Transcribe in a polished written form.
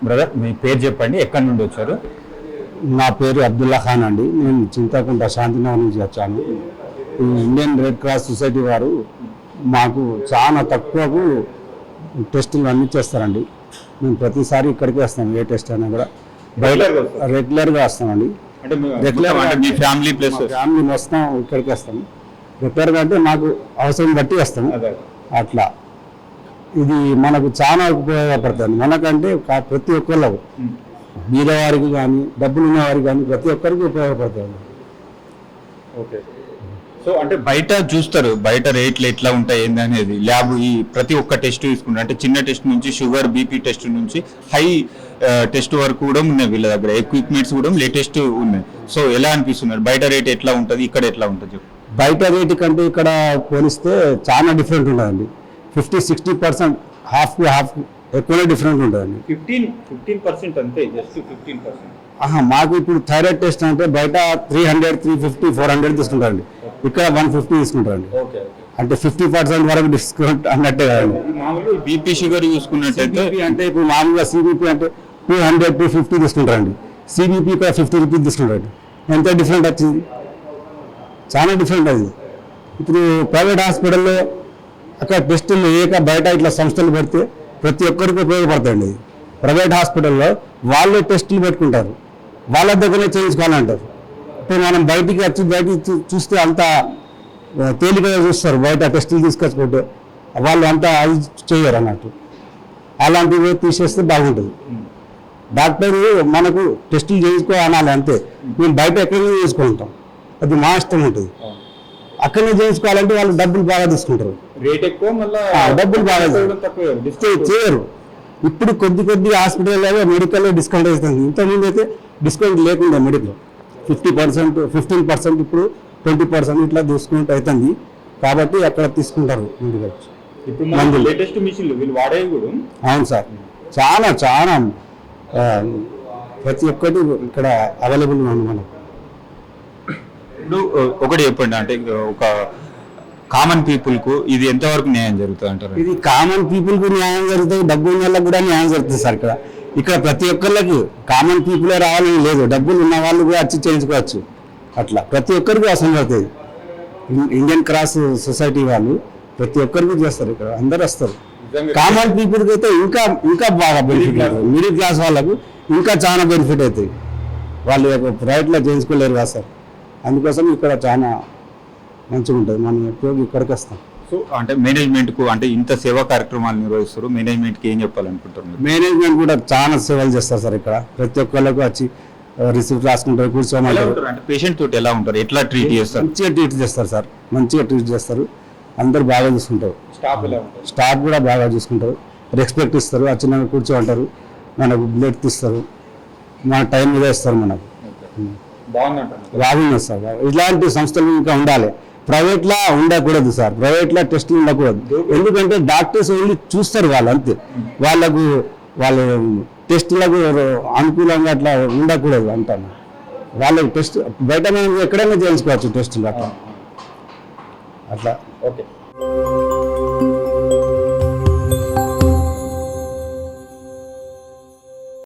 Brother మీ పేరు చెప్పండి, ఎక్కడి నుండి వచ్చారు? నా పేరు అబ్దుల్లా ఖాన్ అండి. నేను చింతకుంట శాంతినగర్ నుంచి వచ్చాను. ఈ ఇండియన్ రెడ్ క్రాస్ సొసైటీ వారు మాకు చాలా తక్కువకు టెస్టులు అన్ని చేస్తారండి. మేము ప్రతిసారి ఇక్కడికి వస్తాం. ఏ టెస్ట్ అయినా కూడా బయట రెగ్యులర్గా వస్తామండి. మీ ఫ్యామిలీ ప్లస్ ఫ్యామిలీ మొత్తం ఇక్కడికి వస్తాము. రెగ్యులర్గా అంటే మాకు అవసరం బట్టి వస్తాము. అట్లా ఇది మనకు చాలా ఉపయోగపడుతుంది. మనకంటే ప్రతి ఒక్కళ్ళకు బీదవారికి కానీ డబ్బులు ఉన్నవారికి కానీ ప్రతి ఒక్కరికి ఉపయోగపడుతుంది. ఓకే. సో అంటే బయట చూస్తారు, బయట రేట్లు ఎట్లా ఉంటాయి ఏంది అనేది. ల్యాబ్ ఈ ప్రతి ఒక్క టెస్ట్ తీసుకుంటారు. అంటే చిన్న టెస్ట్ నుంచి షుగర్ బీపీ టెస్ట్ నుంచి హై టెస్ట్ వరకు కూడా ఉన్నాయి వీళ్ళ దగ్గర. ఎక్విప్మెంట్స్ కూడా లేటెస్ట్ ఉన్నాయి. సో ఎలా అనిపిస్తున్నారు? బయట రేట్ ఎట్లా ఉంటుంది, ఇక్కడ ఎట్లా ఉంటుంది? బయట రేటు కంటే ఇక్కడ పోలిస్తే చాలా డిఫరెంట్ ఉంటుందండి. 50-60% హాఫ్ ఎక్కువనే డిఫరెంట్ ఉంటుందండి. 15% అంతే, జస్ట్ 15%. మాకు ఇప్పుడు థైరాయిడ్ టెస్ట్ అంటే బయట 300, 350, 400 తీసుకుంటారండి. ఇక్కడ 150 తీసుకుంటారండి. అంటే 50% వరకు డిస్కౌంట్ అన్నట్టే కదండి. మామూలు బీపీ షుగర్ చూసుకున్నట్టయితే అంటే ఇప్పుడు మామూలుగా సిబిపి అంటే 200, 250 తీసుకుంటారండి. సిబిపి ఇక్కడ 50 రూపీస్ తీసుకుంటారండి. ఎంత డిఫరెంట్ వచ్చింది, చాలా డిఫరెంట్ అది. ఇప్పుడు ప్రైవేట్ హాస్పిటల్లో అక్కడ టెస్టులు బయట ఇట్లా సంస్థలు పెడితే ప్రతి ఒక్కరికి ఉపయోగపడతాయండి. ప్రైవేట్ హాస్పిటల్లో వాళ్ళే టెస్టులు పెట్టుకుంటారు, వాళ్ళ దగ్గరనే చేయించుకోవాలంటారు. ఇప్పుడు మనం బయటికి చూస్తే అంత తేలికగా చూస్తారు. బయట టెస్టులు తీసుకొచ్చుకుంటే వాళ్ళు అంతా అది చేయరు అన్నట్టు. అలాంటివి తీసేస్తే బాగుంటుంది. డాక్టర్ మనకు టెస్టులు చేయించుకోవాలి అంతే. మేము బయట ఎక్కడైనా చేసుకుంటాం, అది మా ఇష్టం ఉంటుంది. అక్కడనే చేయించుకోవాలంటే వాళ్ళు డబ్బులు బాగా తీసుకుంటారు. రేట్ ఎక్కువ, డబ్బులు బాగా చేయరు. ఇప్పుడు కొద్ది హాస్పిటల్లో మెడికల్లో డిస్కౌంట్ అవుతుంది. ఇంతకుముందు అయితే డిస్కౌంట్ లేకుండా మెడికల్ 50%, 15%, ఇప్పుడు 20% ఇట్లా డిస్కౌంట్ అవుతుంది. కాబట్టి అక్కడ తీసుకుంటారు మెడికల్. ఇప్పుడు లేటెస్ట్ మిషన్లు వీళ్ళు వాడేవి కూడా. అవును సార్, చాలా చాలా ప్రతి ఒక్కటి ఇక్కడ అవైలబుల్ ఉంది మనకు. ఇప్పుడు ఒకటి చెప్పండి, అంటే ఒక కామన్ పీపుల్ కు ఇది ఎంతవరకు న్యాయం జరుగుతుంది అంటారు? ఇది కామన్ పీపుల్ కు న్యాయం జరుగుతుంది, డబ్బు ఉన్న వాళ్ళకి కూడా న్యాయం జరుగుతుంది సార్. ఇక్కడ ప్రతి ఒక్కళ్ళకి కామన్ పీపులే రావాలని లేదు, డబ్బులు ఉన్న వాళ్ళు కూడా వచ్చి చేయించుకోవచ్చు. అట్లా ప్రతి ఒక్కరికి అవసరం పడుతుంది. ఇండియన్ క్రాస్ సొసైటీ వాళ్ళు ప్రతి ఒక్కరికి చేస్తారు. ఇక్కడ అందరు వస్తారు. కామన్ పీపుల్కి అయితే ఇంకా బాగా బెనిఫిట్ అవుతుంది. మిడిల్ క్లాస్ వాళ్ళకు ఇంకా చాలా బెనిఫిట్ అవుతాయి. వాళ్ళు ప్రైవేట్లో చేయించుకోలేరు కదా సార్. అందుకోసం ఇక్కడ చాలా మంచిగా ఉంటుంది. మనం ఎప్పుడు ఇక్కడికి వస్తాం. సో అంటే మేనేజ్మెంట్ కు, అంటే ఇంత సేవా కార్యక్రమాలు నిర్వహిస్తారు, మేనేజ్మెంట్ కి ఏం చెప్పాలనుకుంటున్నారు? మేనేజ్మెంట్ కూడా చాలా సేవలు చేస్తారు సార్. ఇక్కడ ప్రతి ఒక్కళ్ళకు వచ్చి రిసిప్ట్ రాసుకుంటారు, కూర్చోమంటారు. అంటే పేషెంట్ తోటి ఎలా ఉంటారు, ఎట్లా ట్రీట్ చేస్తారు? మంచిగా ట్రీట్ చేస్తారు సార్, మంచిగా ట్రీట్ చేస్తారు. అందరు బాగా చూసుకుంటారు. స్టాఫ్ కూడా బాగా చూసుకుంటారు, రెస్పెక్ట్ ఇస్తారు. వచ్చిన కూర్చోమంటారు, మనకు బ్లడ్ తీస్తారు, మన టైం మీద ఇస్తారు. మనకు బాగుంది సార్. ఇలాంటి సంస్థలు ఇంకా ఉండాలి. ప్రైవేట్లా ఉండకూడదు సార్. ప్రైవేట్లా టెస్టులు ఉండకూడదు. ఎందుకంటే డాక్టర్స్ ఓన్లీ చూస్తారు, వాళ్ళు అంతే. వాళ్ళు టెస్టులకు అనుకూలంగా అట్లా ఉండకూడదు అంటాను. వాళ్ళకి టెస్ట్ బయట ఎక్కడైనా చేయించుకోవచ్చు టెస్టులు అట్లా. ఓకే.